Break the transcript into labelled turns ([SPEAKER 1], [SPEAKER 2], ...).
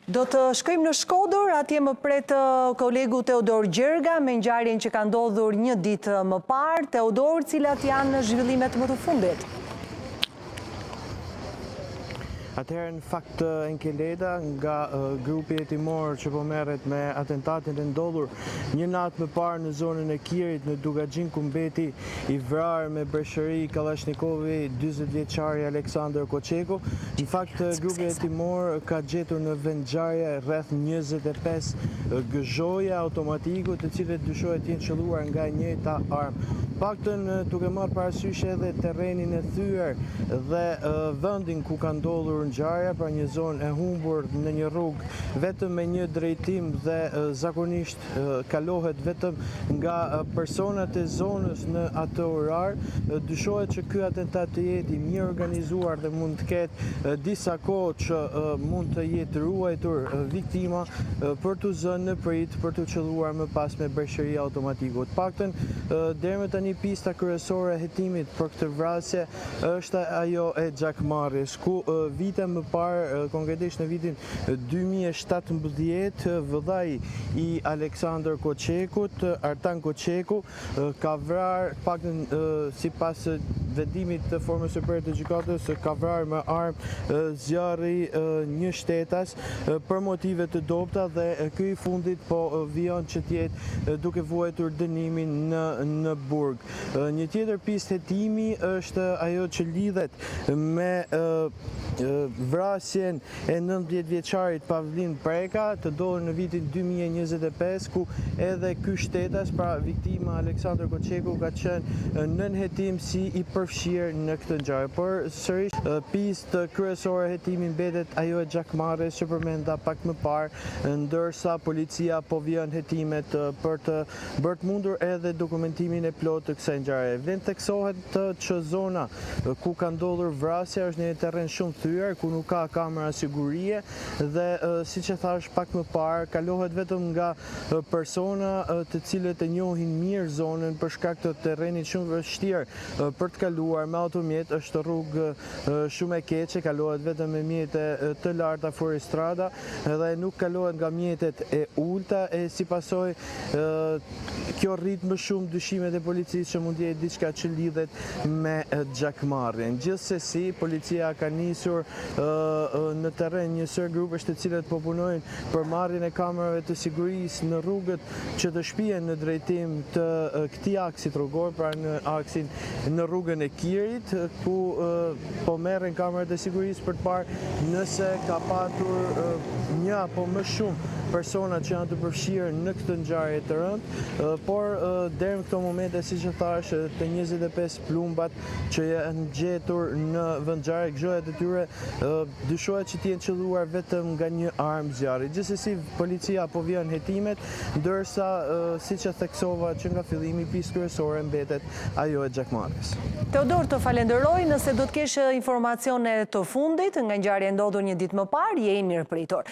[SPEAKER 1] Do të shkojmë në Shkodër, atje më pret kolegu Teodor Gjerga me ngjarjen që ka ndodhur një ditë më parë. Teodor, cilat janë zhvillimet më të fundit?
[SPEAKER 2] Atëherë në fakt Enkeleda nga grupi hetimor që po merret me atentatin e ndodhur një natë më parë në zonën e Kirit në Dugaxhin ku mbeti i vrarë me breshëri Kallashnikovi 40 vjeçari Aleksandër Koçeku. Në fakt grupi hetimor ka gjetur në vend ngjarje rreth 25 gëzhoje automatike të cilët dyshohet të jenë qelluar nga e njëjta armë. Paktën duke marrë parasysh edhe terrenin e thyer dhe vendin ku ka ndodhur ngjarja, pra një zonë e humbur në një rrugë vetëm me një drejtim dhe zakonisht kalohet vetëm nga personat e zonës në atë orar, dyshohet që ky atentat të jetë i mirë organizuar dhe mund të ketë disa kohë që mund të jetë ruajtur viktima për të zënë në prit për të qelluar më pas me breshëri automatike. Të paktën deri më tani pista kryesore e hetimit për këtë vrasje është ajo e gjakmarrjes, ku vite më parë, konkretisht në vitin 2017, vëllai i Aleksandër Koçekut, Artan Koçeku, ka vrarë, paktën sipas vendimit të formës së parë të gjykatës, ka vrarë me armë zjarri një shtetas për motive të dobta dhe ky i fundit po vijon që të jetë duke vuajtur dënimin në burg. Një tjetër pistë hetimi është ajo që lidhet me vrasjen e 19 vjeçarit Pavlin Preka të ndodhur në vitin 2025, ku edhe ky shtetas, pra viktima Aleksandër Koçeku, ka qenë nën hetim si i përfshirë në këtë ngjarje. Por sërish pistë kryesore e hetimit mbetet ajo e gjakmarrjes që përmenda pak më parë, ndërsa policia po vjen hetimet për të bërë të mundur edhe dokumentimin e plotë të kësaj ngjarje. Vlen theksohet që zona ku ka ndodhur vrasja është një terren shumë thyer, ku nuk ka kamera sigurie dhe siç e thash pak më parë, kalohet vetëm nga persona të cilët e njohin mirë zonën për shkak të terrenit shumë vështirë për të kaluar me automjet. Është rrugë shumë e keqe, kalohet vetëm me mjete të larta fuoristrada dhe nuk kalohet nga mjetet e ulta, e si pasojë kjo rrit më shumë dyshimet e policisë që mund të jetë diçka që lidhet me gjakmarrjen. Gjithsesi, policia ka nisur në terren një sër grupesh të cilët po punojnë për marrjen e kamerave të sigurisë në rrugët që të shpihen në drejtim të këtij aksi rrugor, pra në aksin në rrugën e Kirit, ku po merren kamerat e sigurisë për të parë nëse ka patur një apo më shumë persona që janë të përfshirë në këtë ngjarje të rëndë, por deri në këtë moment, siç e thash, të 25 plumbat që janë gjetur në vendngjarje, gëzhojet e tyre dyshohet që të jenë qelluar vetëm nga një armë zjarri. Gjithsesi, policia po vjen hetimet, ndërsa siç e theksova që nga fillimi, pistë kryesore mbetet ajo e gjakmarrjes.
[SPEAKER 1] Teodor, të falenderoj. Nëse do të kesh informacione të fundit nga ngjarja e ndodhur një ditë më parë, je i mirëpritur.